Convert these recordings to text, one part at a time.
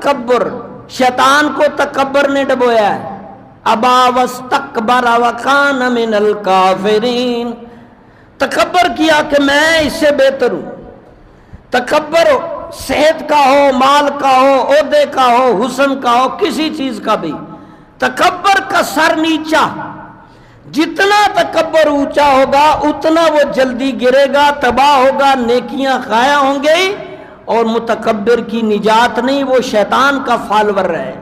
تکبر، شیطان کو تکبر نے ڈبویا ہے. ابا واستکبر وکان من الکافرین، تکبر کیا کہ میں اس سے بہتر ہوں. تکبر صحت کا ہو، مال کا ہو، عہدے کا ہو، حسن کا ہو، کسی چیز کا بھی. تکبر کا سر نیچا، جتنا تکبر اونچا ہوگا اتنا وہ جلدی گرے گا، تباہ ہوگا، نیکیاں خائع ہوں گی. اور متکبر کی نجات نہیں، وہ شیطان کا فالور ہے،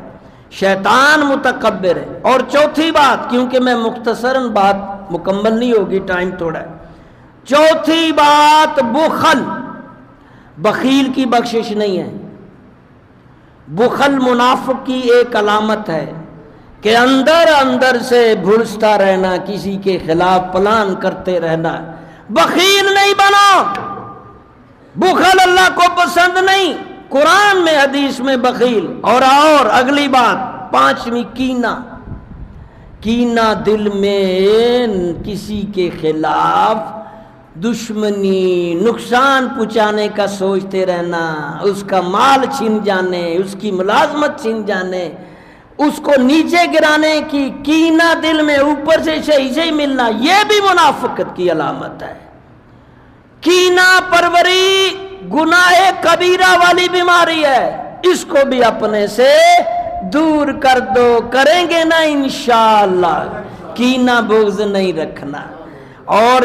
شیطان متکبر ہے. اور چوتھی بات، کیونکہ میں مختصراً بات مکمل نہیں ہوگی، ٹائم تھوڑا ہے. چوتھی بات بخل، بخیل کی بخشش نہیں ہے. بخل منافق کی ایک علامت ہے کہ اندر اندر سے بھڑستا رہنا، کسی کے خلاف پلان کرتے رہنا. بخیل نہیں بنو، بخل اللہ کو پسند نہیں. قرآن میں، حدیث میں بخیل. اور اگلی بات پانچویں، کینہ. کینہ دل میں کسی کے خلاف دشمنی، نقصان پہنچانے کا سوچتے رہنا، اس کا مال چھن جانے، اس کی ملازمت چھن جانے، اس کو نیچے گرانے کی کینہ دل میں، اوپر سے صحیح ہی ملنا، یہ بھی منافقت کی علامت ہے. کینہ پروری گناہ کبیرہ والی بیماری ہے، اس کو بھی اپنے سے دور کر دو. کریں گے نا انشاءاللہ، کینہ بغض نہیں رکھنا. اور